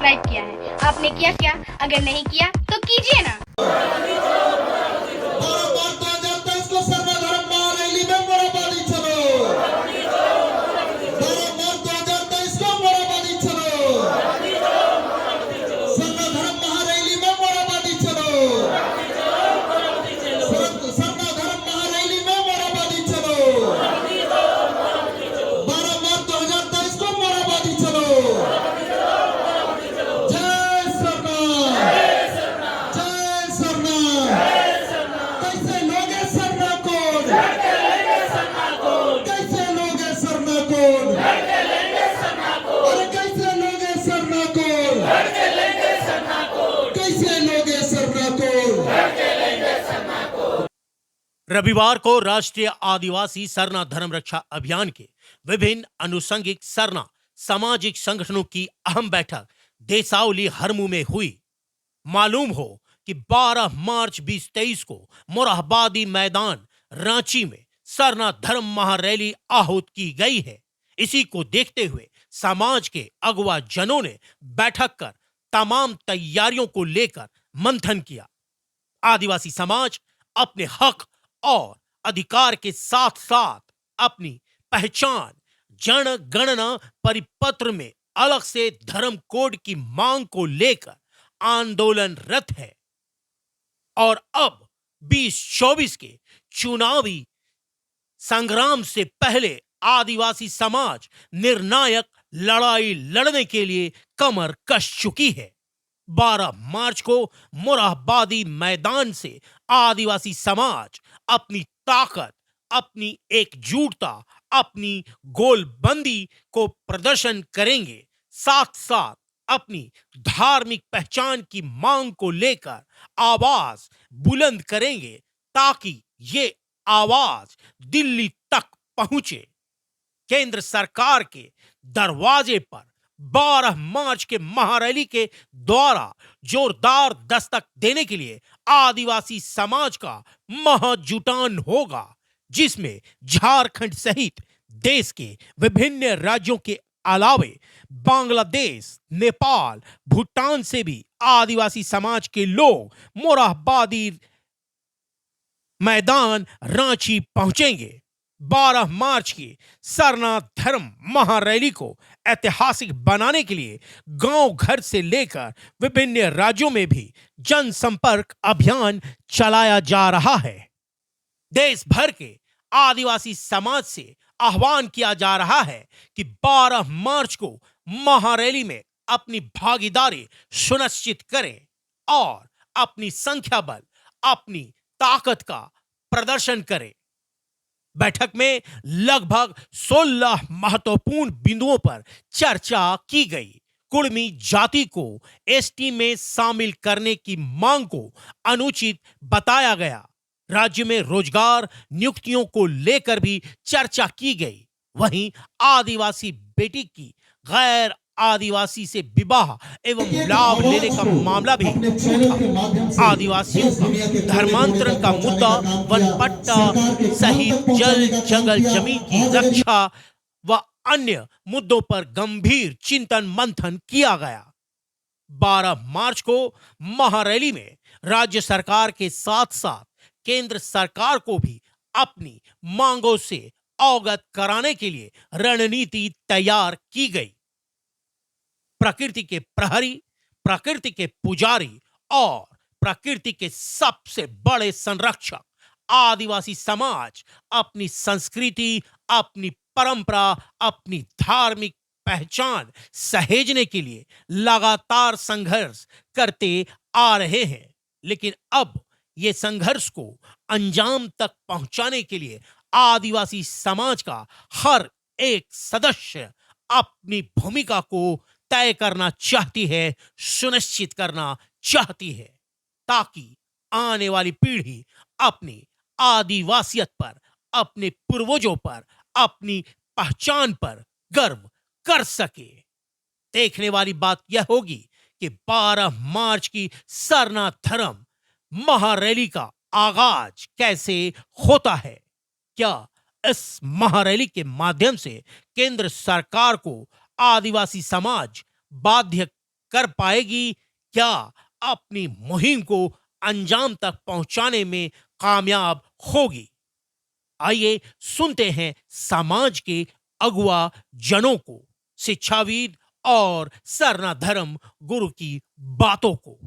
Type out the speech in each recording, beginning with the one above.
Subscribe किया है। आपने किया क्या? अगर नहीं किया तो कीजिए ना। रविवार को राष्ट्रीय आदिवासी सरना धर्म रक्षा अभियान के विभिन्न अनुषंगिक सरना सामाजिक संगठनों की अहम बैठक देसावली हरमू में हुई। मालूम हो कि 12 मार्च 2023 को मोरहाबादी मैदान रांची में सरना धर्म महारैली आहूत की गई है। इसी को देखते हुए समाज के अगुवा जनों ने बैठक कर तमाम तैयारियों को लेकर मंथन किया। आदिवासी समाज अपने हक और अधिकार के साथ साथ अपनी पहचान जनगणना परिपत्र में अलग से धर्म कोड की मांग को लेकर आंदोलनरत है और अब 2024 के चुनावी संग्राम से पहले आदिवासी समाज निर्णायक लड़ाई लड़ने के लिए कमर कस चुकी है। 12 मार्च को मोरहाबादी मैदान से आदिवासी समाज अपनी ताकत, अपनी एकजुटता, अपनी गोलबंदी को प्रदर्शन करेंगे। साथ साथ अपनी धार्मिक पहचान की मांग को लेकर आवाज बुलंद करेंगे ताकि ये आवाज दिल्ली तक पहुंचे। केंद्र सरकार के दरवाजे पर 12 मार्च के महारैली के द्वारा जोरदार दस्तक देने के लिए आदिवासी समाज का महाजुटान होगा, जिसमें झारखंड सहित देश के विभिन्न राज्यों के अलावे बांग्लादेश, नेपाल, भूटान से भी आदिवासी समाज के लोग मोरहाबादी मैदान रांची पहुंचेंगे। 12 मार्च की सरना धर्म महारैली को ऐतिहासिक बनाने के लिए गांव घर से लेकर विभिन्न राज्यों में भी जनसंपर्क अभियान चलाया जा रहा है। देश भर के आदिवासी समाज से आह्वान किया जा रहा है कि 12 मार्च को महारैली में अपनी भागीदारी सुनिश्चित करें और अपनी संख्या बल, अपनी ताकत का प्रदर्शन करें। बैठक में लगभग 16 महत्वपूर्ण बिंदुओं पर चर्चा की गई। कुड़मी जाति को एसटी में शामिल करने की मांग को अनुचित बताया गया। राज्य में रोजगार नियुक्तियों को लेकर भी चर्चा की गई। वहीं आदिवासी बेटी की गैर आदिवासी से विवाह एवं लाभ लेने का मामला भी उठा। आदिवासियों का धर्मांतरण का मुद्दा, वन पट्टा सहित जल जंगल जमीन की रक्षा व अन्य मुद्दों पर गंभीर चिंतन मंथन किया गया। 12 मार्च को महारैली में राज्य सरकार के साथ साथ केंद्र सरकार को भी अपनी मांगों से अवगत कराने के लिए रणनीति तैयार की गई। प्रकृति के प्रहरी, प्रकृति के पुजारी और प्रकृति के सबसे बड़े संरक्षक आदिवासी समाज अपनी संस्कृति, अपनी परंपरा, अपनी धार्मिक पहचान सहेजने के लिए लगातार संघर्ष करते आ रहे हैं। लेकिन अब ये संघर्ष को अंजाम तक पहुंचाने के लिए आदिवासी समाज का हर एक सदस्य अपनी भूमिका को तय करना चाहती है, सुनिश्चित करना चाहती है, ताकि आने वाली पीढ़ी अपनी आदिवासियत पर, अपने पूर्वजों पर, अपनी पहचान पर गर्व कर सके। देखने वाली बात यह होगी कि 12 मार्च की सरना धर्म महारैली का आगाज कैसे होता है। क्या इस महारैली के माध्यम से केंद्र सरकार को आदिवासी समाज बाध्य कर पाएगी, क्या अपनी मुहिम को अंजाम तक पहुंचाने में कामयाब होगी? आइए सुनते हैं समाज के अगुआ जनों को, शिक्षाविद और सरना धर्म गुरु की बातों को।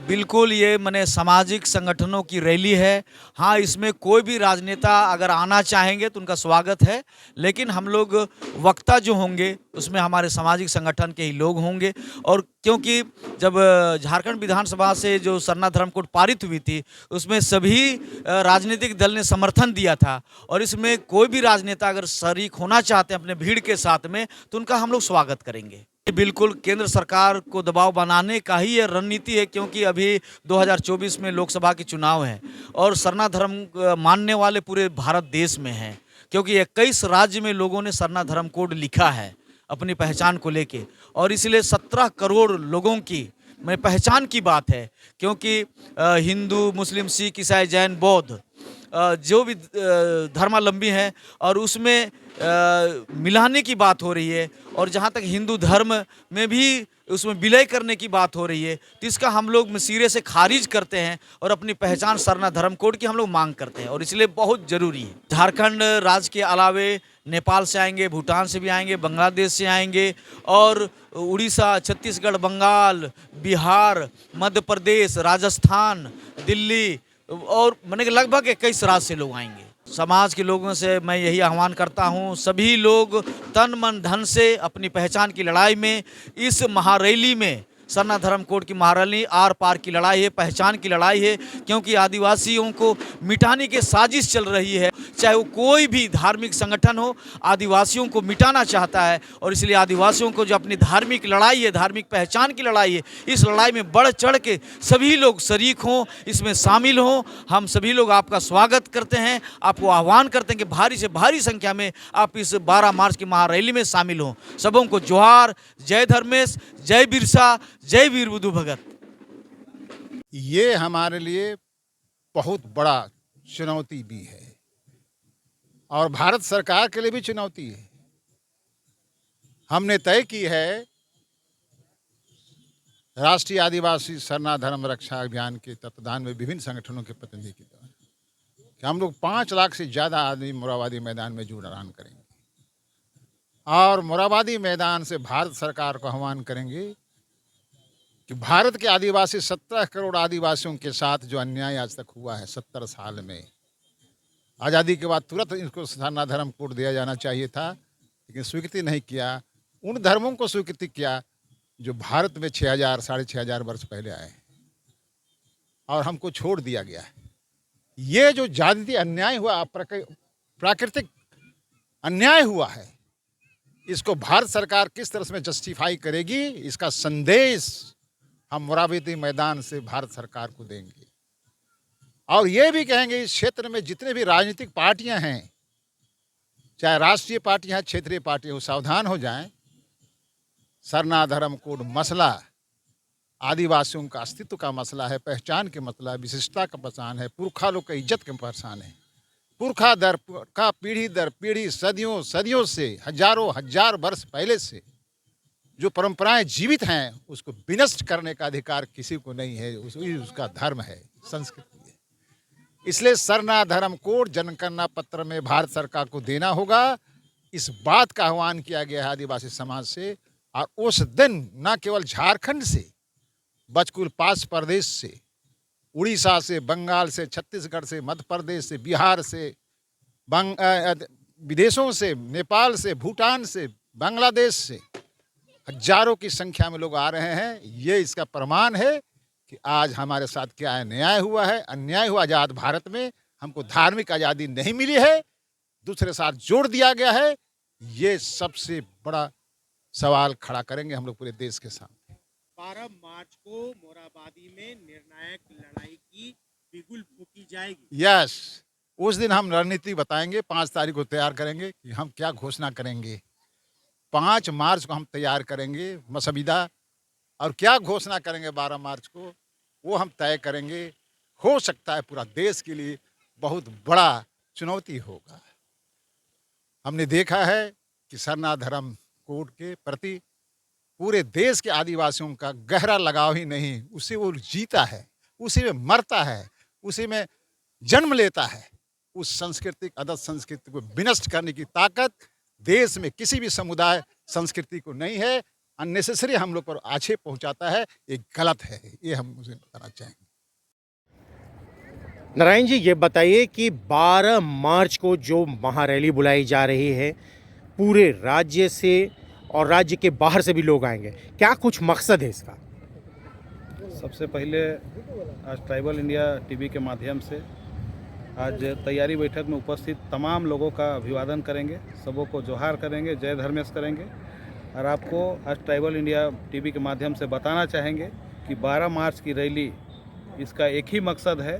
बिल्कुल, ये माने सामाजिक संगठनों की रैली है। हाँ, इसमें कोई भी राजनेता अगर आना चाहेंगे तो उनका स्वागत है, लेकिन हम लोग वक्ता जो होंगे उसमें हमारे सामाजिक संगठन के ही लोग होंगे। और क्योंकि जब झारखंड विधानसभा से जो सरना धर्म कोड पारित हुई थी, उसमें सभी राजनीतिक दल ने समर्थन दिया था और इसमें कोई भी राजनेता अगर शरीक होना चाहते हैं अपने भीड़ के साथ में, तो उनका हम लोग स्वागत करेंगे। बिल्कुल, केंद्र सरकार को दबाव बनाने का ही ये रणनीति है, क्योंकि अभी 2024 में लोकसभा के चुनाव हैं और सरना धर्म मानने वाले पूरे भारत देश में हैं, क्योंकि 21 राज्य में लोगों ने सरना धर्म कोड लिखा है अपनी पहचान को लेके, और इसलिए 17 करोड़ लोगों की मैं पहचान की बात है। क्योंकि हिंदू, मुस्लिम, सिख, ईसाई, जैन, बौद्ध जो भी धर्मावलंबी हैं, और उसमें मिलाने की बात हो रही है, और जहाँ तक हिंदू धर्म में भी उसमें विलय करने की बात हो रही है, तो इसका हम लोग सिरे से खारिज करते हैं और अपनी पहचान सरना धर्म कोड की हम लोग मांग करते हैं, और इसलिए बहुत ज़रूरी है। झारखंड राज्य के अलावे नेपाल से आएंगे, भूटान से भी आएंगे, बांग्लादेश से आएंगे, और उड़ीसा, छत्तीसगढ़, बंगाल, बिहार, मध्य प्रदेश, राजस्थान, दिल्ली और माने कि लगभग 21 राज्य से लोग आएंगे। समाज के लोगों से मैं यही आह्वान करता हूं, सभी लोग तन मन धन से अपनी पहचान की लड़ाई में, इस महारैली में, सरना धर्म कोड की महारैली आर पार की लड़ाई है, पहचान की लड़ाई है, क्योंकि आदिवासियों को मिटाने की साजिश चल रही है। चाहे वो कोई भी धार्मिक संगठन हो, आदिवासियों को मिटाना चाहता है, और इसलिए आदिवासियों को जो अपनी धार्मिक लड़ाई है, धार्मिक पहचान की लड़ाई है, इस लड़ाई में बढ़ चढ़ के सभी लोग शरीक हों, इसमें शामिल हों। हम सभी लोग आपका स्वागत करते हैं, आपको आह्वान करते हैं कि भारी से भारी संख्या में आप इस 12 मार्च की महारैली में शामिल हों। सबों को जोहार, जय धर्मेश, जय बिरसा, जय वीर बुद्धू भगत। ये हमारे लिए बहुत बड़ा चुनौती भी है और भारत सरकार के लिए भी चुनौती है। हमने तय की है राष्ट्रीय आदिवासी सरना धर्म रक्षा अभियान के तत्वाधान में विभिन्न संगठनों के प्रतिनिधि के द्वारा कि हम लोग 5 लाख से ज़्यादा आदमी मोरहाबादी मैदान में जुड़ान करेंगे, और मोरहाबादी मैदान से भारत सरकार को आह्वान करेंगे कि भारत के आदिवासी 17 करोड़ आदिवासियों के साथ जो अन्याय आज तक हुआ है 70 साल में, आज़ादी के बाद तुरंत इनको सरना धर्म कोड दिया जाना चाहिए था, लेकिन स्वीकृति नहीं किया। उन धर्मों को स्वीकृति किया जो भारत में 6000 साढ़े 6000 वर्ष पहले आए, और हमको छोड़ दिया गया है। ये जो जाति अन्याय हुआ, प्राकृतिक अन्याय हुआ है, इसको भारत सरकार किस तरह से जस्टिफाई करेगी, इसका संदेश हम मोरहाबादी मैदान से भारत सरकार को देंगे। और ये भी कहेंगे इस क्षेत्र में जितने भी राजनीतिक पार्टियां हैं, चाहे राष्ट्रीय पार्टियां, क्षेत्रीय पार्टियां हो, सावधान हो जाएं। सरना धर्म कोड मसला आदिवासियों का अस्तित्व का मसला है, पहचान के मसला है, विशिष्टता का पहचान है, पुरखा लोग का इज्जत के पहचान है। पुरखा दर का पीढ़ी दर पीढ़ी, सदियों सदियों से, हजारों हजार वर्ष पहले से जो परंपराएं जीवित हैं, उसको विनष्ट करने का अधिकार किसी को नहीं है। उसका धर्म है, संस्कृति है। इसलिए सरना धर्म कोड जनगणना पत्र में भारत सरकार को देना होगा। इस बात का आह्वान किया गया है आदिवासी समाज से। और उस दिन न केवल झारखंड से, बचकुल पास प्रदेश से, उड़ीसा से, बंगाल से, छत्तीसगढ़ से, मध्य प्रदेश से, बिहार से, विदेशों से, नेपाल से, भूटान से, बांग्लादेश से हजारों की संख्या में लोग आ रहे हैं। ये इसका प्रमाण है कि आज हमारे साथ क्या है, न्याय हुआ है, अन्याय हुआ। आज़ाद भारत में हमको धार्मिक आज़ादी नहीं मिली है, दूसरे साथ जोड़ दिया गया है। ये सबसे बड़ा सवाल खड़ा करेंगे हम लोग पूरे देश के सामने। 12 मार्च को मोरहाबादी में निर्णायक लड़ाई की बिगुल फूंकी जाएगी। यस, उस दिन हम रणनीति बताएंगे। 5 तारीख को तैयार करेंगे कि हम क्या घोषणा करेंगे। 5 मार्च को हम तैयार करेंगे मसविदा, और क्या घोषणा करेंगे 12 मार्च को, वो हम तय करेंगे। हो सकता है पूरा देश के लिए बहुत बड़ा चुनौती होगा। हमने देखा है कि सरना धर्म कोड के प्रति पूरे देश के आदिवासियों का गहरा लगाव ही नहीं, उसे वो जीता है, उसी में मरता है, उसी में जन्म लेता है। उस सांस्कृतिक आदत संस्कृति को विनष्ट करने की ताकत देश में किसी भी समुदाय संस्कृति को नहीं है। अननेसेसरी हम लोग पर आक्षेप पहुंचाता है, ये गलत है, ये हम उसे बताना चाहेंगे। नारायण जी, ये बताइए कि 12 मार्च को जो महारैली बुलाई जा रही है, पूरे राज्य से और राज्य के बाहर से भी लोग आएंगे, क्या कुछ मकसद है इसका? सबसे पहले आज ट्राइबल इंडिया टीवी के माध्यम से आज तैयारी बैठक में उपस्थित तमाम लोगों का अभिवादन करेंगे, सबों को जोहार करेंगे, जय धर्मेश करेंगे। और आपको आज ट्राइबल इंडिया टीवी के माध्यम से बताना चाहेंगे कि 12 मार्च की रैली, इसका एक ही मकसद है,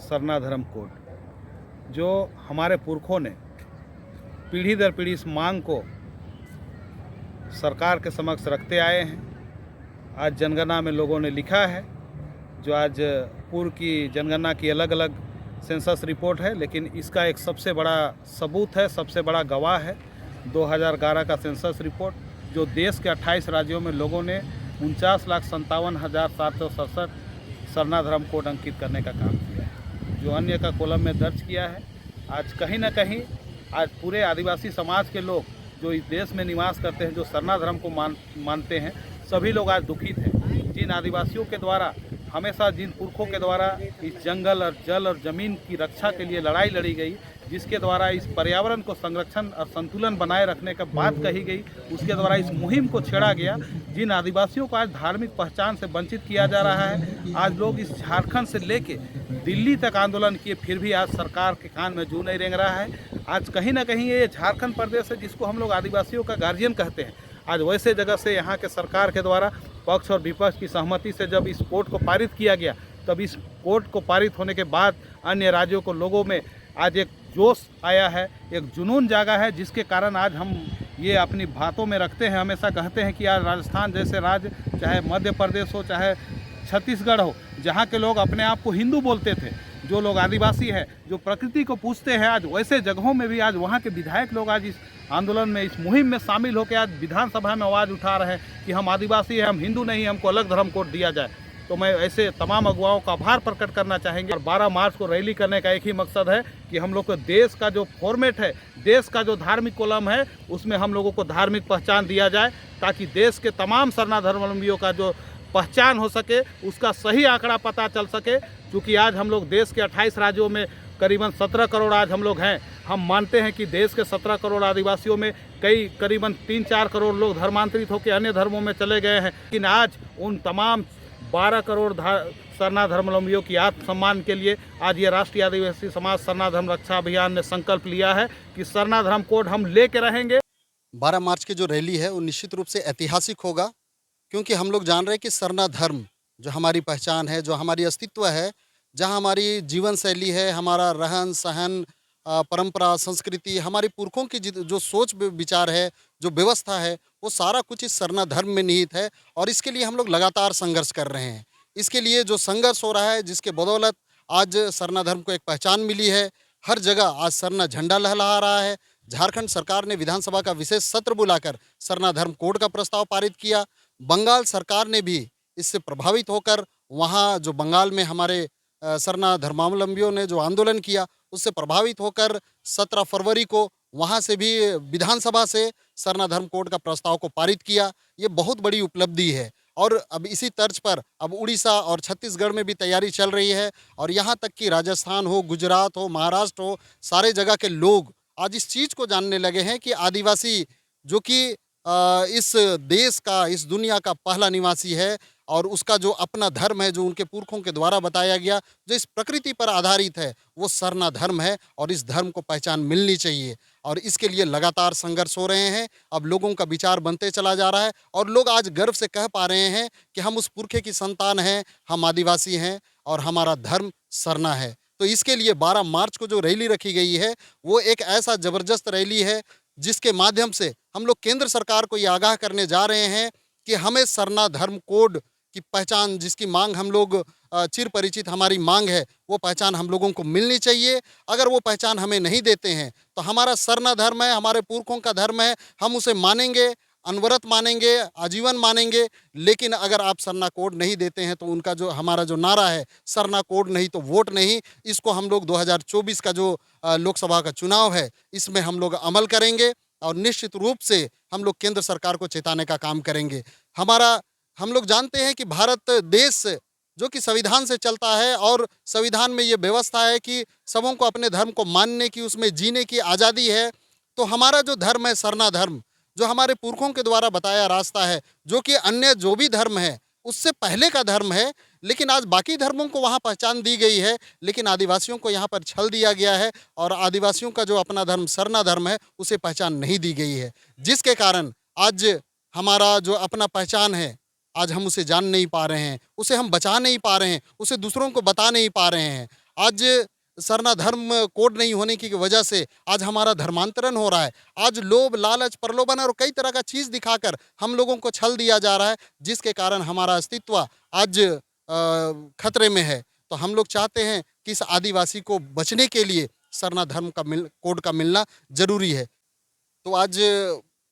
सरना धर्म कोड। जो हमारे पुरखों ने पीढ़ी दर पीढ़ी इस मांग को सरकार के समक्ष रखते आए हैं। आज जनगणना में लोगों ने लिखा है, जो आज पूर्व की जनगणना की अलग अलग सेंसस रिपोर्ट है, लेकिन इसका एक सबसे बड़ा सबूत है, सबसे बड़ा गवाह है 2011 का सेंसस रिपोर्ट, जो देश के 28 राज्यों में लोगों ने 49,57,767 सरना धर्म कोड अंकित करने का काम किया है, जो अन्य का कॉलम में दर्ज किया है। आज कहीं ना कहीं आज पूरे आदिवासी समाज के लोग जो इस देश में निवास करते हैं, जो सरना धर्म को मानते हैं, सभी लोग आज दुखित हैं। जिन आदिवासियों के द्वारा हमेशा, जिन पुरखों के द्वारा इस जंगल और जल और ज़मीन की रक्षा के लिए लड़ाई लड़ी गई, जिसके द्वारा इस पर्यावरण को संरक्षण और संतुलन बनाए रखने का बात कही गई, उसके द्वारा इस मुहिम को छेड़ा गया। जिन आदिवासियों को आज धार्मिक पहचान से वंचित किया जा रहा है, आज लोग इस झारखंड से लेके दिल्ली तक आंदोलन किए, फिर भी आज सरकार के कान में जू नहीं रेंग रहा है। आज कहीं ना कहीं ये झारखंड प्रदेश है, जिसको हम लोग आदिवासियों का गार्जियन कहते हैं। आज वैसे जगह से यहाँ के सरकार के द्वारा पक्ष और विपक्ष की सहमति से जब इस कोड को पारित किया गया, तब इस कोड को पारित होने के बाद अन्य राज्यों को लोगों में आज एक जोश आया है, एक जुनून जागा है, जिसके कारण आज हम ये अपनी बातों में रखते हैं, हमेशा कहते हैं कि आज राजस्थान जैसे राज्य, चाहे मध्य प्रदेश हो, चाहे छत्तीसगढ़ हो, जहाँ के लोग अपने आप को हिंदू बोलते थे, जो लोग आदिवासी हैं, जो प्रकृति को पूजते हैं, आज वैसे जगहों में भी आज वहाँ के विधायक लोग आज इस आंदोलन में, इस मुहिम में शामिल होकर आज विधानसभा में आवाज़ उठा रहे हैं कि हम आदिवासी हैं, हम हिंदू नहीं, हमको अलग धर्म कोड दिया जाए। तो मैं ऐसे तमाम अगुवाओं का आभार प्रकट करना चाहेंगे। और 12 मार्च को रैली करने का एक ही मकसद है कि हम लोग को देश का जो फॉर्मेट है, देश का जो धार्मिक कॉलम है, उसमें हम लोगों को धार्मिक पहचान दिया जाए, ताकि देश के तमाम सरना धर्मावलंबियों का जो पहचान हो सके, उसका सही आंकड़ा पता चल सके। क्योंकि आज हम लोग देश के 28 राज्यों में करीबन 17 करोड़ आज हम लोग हैं। हम मानते हैं कि देश के 17 करोड़ आदिवासियों में करीबन 3-4 करोड़ लोग धर्मांतरित होकर अन्य धर्मों में चले गए हैं। लेकिन आज उन तमाम 12 करोड़ सरना धर्मावलंबियों की आत्मसम्मान के लिए आज ये राष्ट्रीय आदिवासी समाज सरना धर्म रक्षा अभियान ने संकल्प लिया है कि सरना धर्म कोड हम लेके रहेंगे। 12 मार्च की जो रैली है वो निश्चित रूप से ऐतिहासिक होगा, क्योंकि हम लोग जान रहे हैं कि सरना धर्म जो हमारी पहचान है, जो हमारी अस्तित्व है, जहाँ हमारी जीवन शैली है, हमारा रहन सहन, परंपरा, संस्कृति, हमारी पुरखों की जो सोच विचार है, जो व्यवस्था है, वो सारा कुछ इस सरना धर्म में निहित है। और इसके लिए हम लोग लगातार संघर्ष कर रहे हैं। इसके लिए जो संघर्ष हो रहा है, जिसके बदौलत आज सरना धर्म को एक पहचान मिली है, हर जगह आज सरना झंडा लहरा रहा है। झारखंड सरकार ने विधानसभा का विशेष सत्र बुलाकर सरना धर्म कोड का प्रस्ताव पारित किया। बंगाल सरकार ने भी इससे प्रभावित होकर वहाँ जो बंगाल में हमारे सरना धर्मावलंबियों ने जो आंदोलन किया, उससे प्रभावित होकर 17 फरवरी को वहाँ से भी विधानसभा से सरना धर्म कोड का प्रस्ताव को पारित किया। ये बहुत बड़ी उपलब्धि है। और अब इसी तर्ज पर अब उड़ीसा और छत्तीसगढ़ में भी तैयारी चल रही है। और यहाँ तक कि राजस्थान हो, गुजरात हो, महाराष्ट्र हो, सारे जगह के लोग आज इस चीज़ को जानने लगे हैं कि आदिवासी जो कि इस देश का, इस दुनिया का पहला निवासी है, और उसका जो अपना धर्म है, जो उनके पुरखों के द्वारा बताया गया, जो इस प्रकृति पर आधारित है, वो सरना धर्म है। और इस धर्म को पहचान मिलनी चाहिए। और इसके लिए लगातार संघर्ष हो रहे हैं। अब लोगों का विचार बनते चला जा रहा है, और लोग आज गर्व से कह पा रहे हैं कि हम उस पुरखे की संतान हैं, हम आदिवासी हैं, और हमारा धर्म सरना है। तो इसके लिए 12 मार्च को जो रैली रखी गई है, वो एक ऐसा ज़बरदस्त रैली है, जिसके माध्यम से हम लोग केंद्र सरकार को ये आगाह करने जा रहे हैं कि हमें सरना धर्म कोड की पहचान, जिसकी मांग हम लोग चिर परिचित हमारी मांग है, वो पहचान हम लोगों को मिलनी चाहिए। अगर वो पहचान हमें नहीं देते हैं, तो हमारा सरना धर्म है, हमारे पुरखों का धर्म है, हम उसे मानेंगे। अनवरत मानेंगे, आजीवन मानेंगे, लेकिन अगर आप सरना कोड नहीं देते हैं तो उनका जो हमारा जो नारा है, सरना कोड नहीं तो वोट नहीं, इसको हम लोग 2024 का जो लोकसभा का चुनाव है, इसमें हम लोग अमल करेंगे और निश्चित रूप से हम लोग केंद्र सरकार को चेताने का काम करेंगे। हम लोग जानते हैं कि भारत देश जो कि संविधान से चलता है और संविधान में ये व्यवस्था है कि सबों को अपने धर्म को मानने की, उसमें जीने की आज़ादी है। तो हमारा जो धर्म है सरना धर्म, जो हमारे पुरखों के द्वारा बताया रास्ता है, जो कि अन्य जो भी धर्म है उससे पहले का धर्म है, लेकिन आज बाकी धर्मों को वहाँ पहचान दी गई है, लेकिन आदिवासियों को यहाँ पर छल दिया गया है और आदिवासियों का जो अपना धर्म सरना धर्म है उसे पहचान नहीं दी गई है, जिसके कारण आज हमारा जो अपना पहचान है आज हम उसे जान नहीं पा रहे हैं, उसे हम बचा नहीं पा रहे हैं, उसे दूसरों को बता नहीं पा रहे हैं। आज सरना धर्म कोड नहीं होने की वजह से आज हमारा धर्मांतरण हो रहा है। आज लोभ, लालच, प्रलोभन और कई तरह का चीज़ दिखाकर हम लोगों को छल दिया जा रहा है, जिसके कारण हमारा अस्तित्व आज खतरे में है। तो हम लोग चाहते हैं कि इस आदिवासी को बचने के लिए सरना धर्म का कोड का मिलना ज़रूरी है। तो आज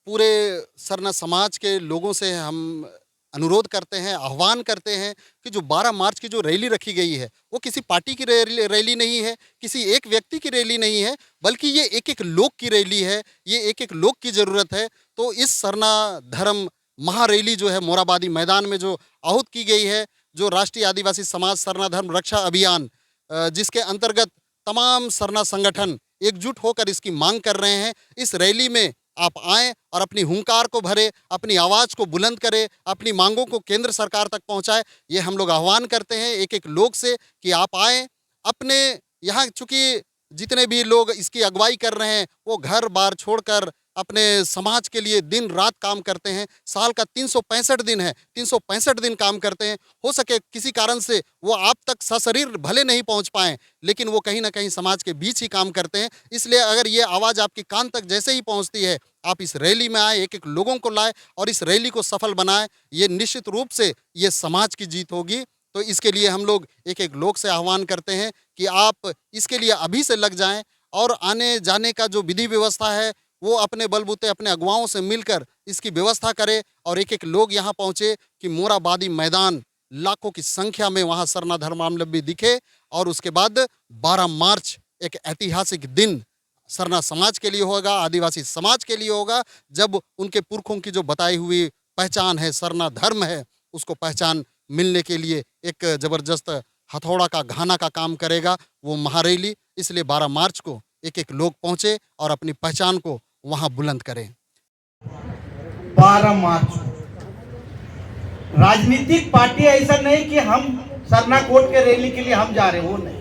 पूरे सरना समाज के लोगों से हम अनुरोध करते हैं, आह्वान करते हैं कि जो 12 मार्च की जो रैली रखी गई है वो किसी पार्टी की रैली नहीं है, किसी एक व्यक्ति की रैली नहीं है, बल्कि ये एक एक लोग की रैली है, ये एक एक लोग की ज़रूरत है। तो इस सरना धर्म महारैली जो है मोराबादी मैदान में जो आहूत की गई है, जो राष्ट्रीय आदिवासी समाज सरना धर्म रक्षा अभियान, जिसके अंतर्गत तमाम सरना संगठन एकजुट होकर इसकी मांग कर रहे हैं, इस रैली में आप आएँ और अपनी हुंकार को भरे, अपनी आवाज़ को बुलंद करें, अपनी मांगों को केंद्र सरकार तक पहुंचाए। ये हम लोग आह्वान करते हैं एक एक लोग से कि आप आएँ अपने यहाँ, चूँकि जितने भी लोग इसकी अगुवाई कर रहे हैं वो घर बार छोड़कर अपने समाज के लिए दिन रात काम करते हैं। साल का 365 दिन है, 365 दिन काम करते हैं। हो सके किसी कारण से वो आप तक सशरीर भले नहीं पहुंच पाएँ, लेकिन वो कहीं ना कहीं समाज के बीच ही काम करते हैं। इसलिए अगर ये आवाज़ आपके कान तक जैसे ही पहुंचती है, आप इस रैली में आए, एक एक लोगों को लाए और इस रैली को सफल बनाएं। ये निश्चित रूप से ये समाज की जीत होगी। तो इसके लिए हम लोग एक एक लोग से आह्वान करते हैं कि आप इसके लिए अभी से लग जाएं और आने जाने का जो विधि व्यवस्था है वो अपने बलबूते अपने अगुवाओं से मिलकर इसकी व्यवस्था करें और एक एक लोग यहाँ पहुँचे कि मोराबादी मैदान लाखों की संख्या में वहाँ सरना धर्मावलंबी दिखे। और उसके बाद 12 मार्च एक ऐतिहासिक दिन सरना समाज के लिए होगा, आदिवासी समाज के लिए होगा, जब उनके पुरखों की जो बताई हुई पहचान है, सरना धर्म है, उसको पहचान मिलने के लिए एक ज़बरदस्त हथौड़ा का घाना का काम करेगा वो महारैली। इसलिए 12 मार्च को एक एक लोग पहुँचे और अपनी पहचान को वहाँ बुलंद करें। 12 मार्च राजनीतिक पार्टी ऐसा नहीं कि हम सरना कोड के रैली के लिए हम जा रहे, वो नहीं,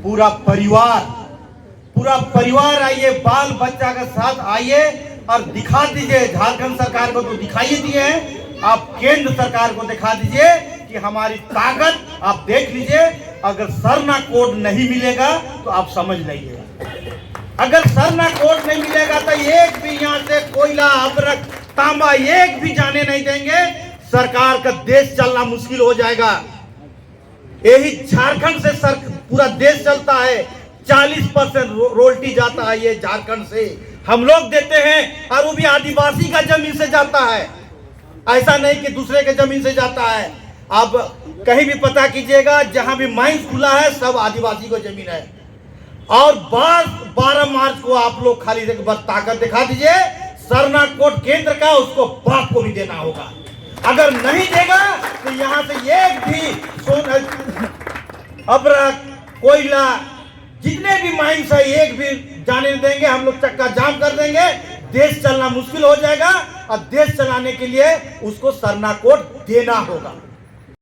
पूरा परिवार आइए, बाल बच्चा के साथ आइए और दिखा दीजिए। झारखंड सरकार को तो दिखाई दिए हैं, आप केंद्र सरकार को दिखा दीजिए कि हमारी ताकत आप देख लीजिए। अगर सरना कोड नहीं मिलेगा तो आप समझ लीजिए, अगर सरना कोड नहीं मिलेगा तो एक भी यहाँ से कोयला, अबरक, तांबा एक भी जाने नहीं देंगे। सरकार का देश चलना मुश्किल हो जाएगा। यही झारखंड से पूरा देश चलता है, 40% रोल्टी जाता है ये झारखंड से हम लोग देते हैं, और वो भी आदिवासी का जमीन से जाता है, ऐसा नहीं कि दूसरे के जमीन से जाता है। आप कहीं भी पता कीजिएगा, जहां भी माइंस खुला है सब आदिवासी को जमीन है। और बस 12 मार्च को आप लोग खाली एक बार ताकत दिखा दीजिए। सरना कोड केंद्र का, उसको बाप को भी देना होगा। अगर नहीं देगा तो यहाँ से एक भी सोना, अबरक, कोयला, जितने भी माइंस है एक भी जाने नहीं देंगे। हम लोग चक्का जाम कर देंगे, देश चलना मुश्किल हो जाएगा। और देश चलाने के लिए उसको सरना कोड देना होगा।